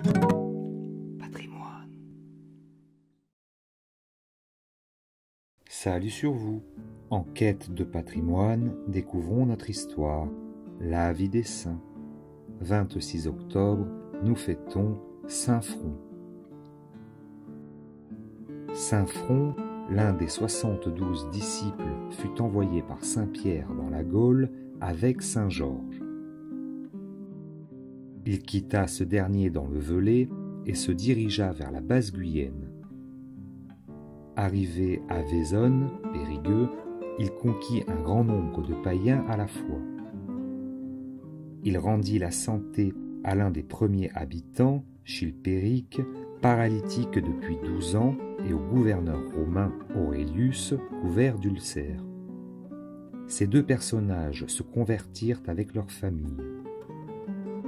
Patrimoine. Salut sur vous. En quête de patrimoine, découvrons notre histoire, la vie des saints. 26 octobre, nous fêtons Saint Front. Saint Front, l'un des 72 disciples, fut envoyé par saint Pierre dans la Gaule avec saint Georges. Il quitta ce dernier dans le Velay et se dirigea vers la Basse-Guyenne. Arrivé à Vaisonne, Périgueux, il conquit un grand nombre de païens à la fois. Il rendit la santé à l'un des premiers habitants, Chilpéric, paralytique depuis 12 ans, et au gouverneur romain Aurelius, couvert d'ulcères. Ces deux personnages se convertirent avec leur famille.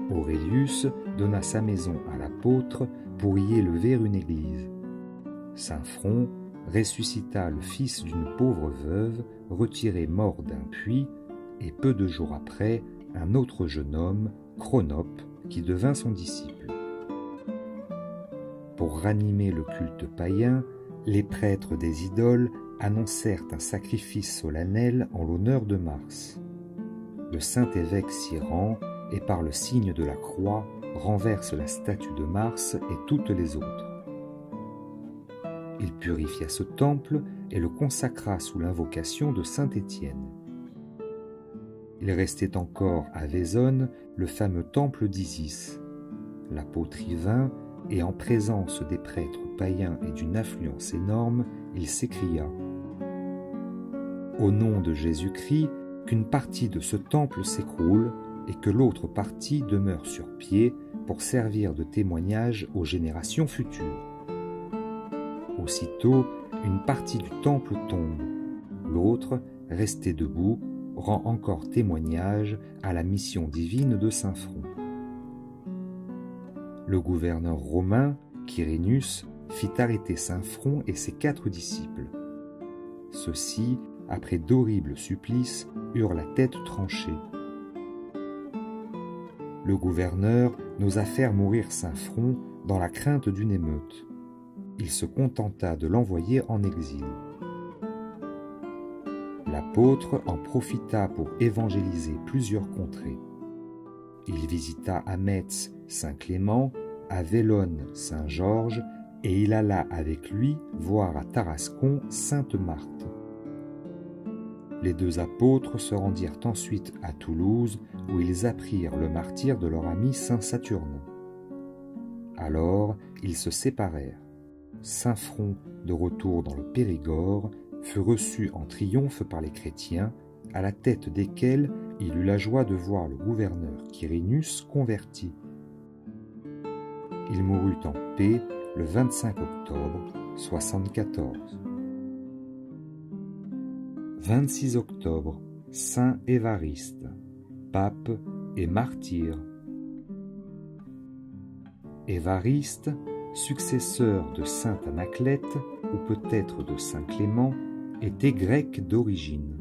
Aurelius donna sa maison à l'apôtre pour y élever une église. Saint Front ressuscita le fils d'une pauvre veuve retiré mort d'un puits, et peu de jours après, un autre jeune homme, Chronope, qui devint son disciple. Pour ranimer le culte païen, les prêtres des idoles annoncèrent un sacrifice solennel en l'honneur de Mars. Le saint évêque s'y rend et par le signe de la croix renverse la statue de Mars et toutes les autres. Il purifia ce temple et le consacra sous l'invocation de saint Étienne. Il restait encore à Vaisonne le fameux temple d'Isis. L'apôtre y vint, et en présence des prêtres païens et d'une affluence énorme, il s'écria : « Au nom de Jésus-Christ, qu'une partie de ce temple s'écroule et que l'autre partie demeure sur pied pour servir de témoignage aux générations futures. » Aussitôt, une partie du temple tombe. L'autre, resté debout, rend encore témoignage à la mission divine de Saint Front. Le gouverneur romain, Quirinius, fit arrêter Saint Front et ses 4 disciples. Ceux-ci, après d'horribles supplices, eurent la tête tranchée. Le gouverneur n'osa faire mourir Saint Front dans la crainte d'une émeute. Il se contenta de l'envoyer en exil. L'apôtre en profita pour évangéliser plusieurs contrées. Il visita à Metz Saint-Clément, à Vélone Saint-Georges, et il alla avec lui voir à Tarascon Sainte Marthe. Les 2 apôtres se rendirent ensuite à Toulouse, où ils apprirent le martyre de leur ami Saint Saturnin. Alors ils se séparèrent. Saint Front, de retour dans le Périgord, fut reçu en triomphe par les chrétiens, à la tête desquels il eut la joie de voir le gouverneur Quirinius converti. Il mourut en paix le 25 octobre 74. 26 octobre, Saint Évariste, pape et martyr. Évariste, successeur de saint Anaclète, ou peut-être de saint Clément, était grec d'origine.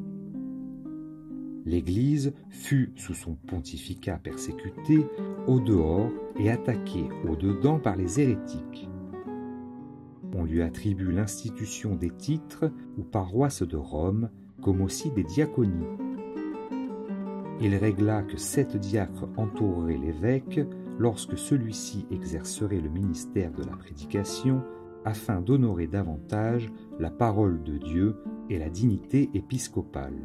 L'Église fut, sous son pontificat persécutée, au dehors et attaquée au dedans par les hérétiques. On lui attribue l'institution des titres ou paroisses de Rome, comme aussi des diaconies. Il régla que 7 diacres entoureraient l'évêque lorsque celui-ci exercerait le ministère de la prédication, afin d'honorer davantage la parole de Dieu et la dignité épiscopale.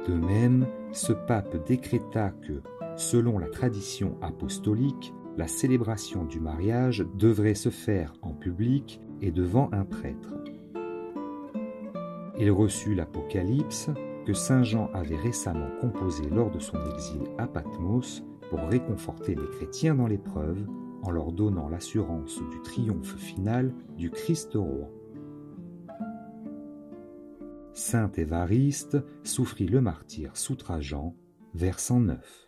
De même, ce pape décréta que, selon la tradition apostolique, la célébration du mariage devrait se faire en public et devant un prêtre. Il reçut l'Apocalypse que saint Jean avait récemment composé lors de son exil à Patmos pour réconforter les chrétiens dans l'épreuve, en leur donnant l'assurance du triomphe final du Christ roi. Saint Évariste souffrit le martyre sous Trajan vers 109.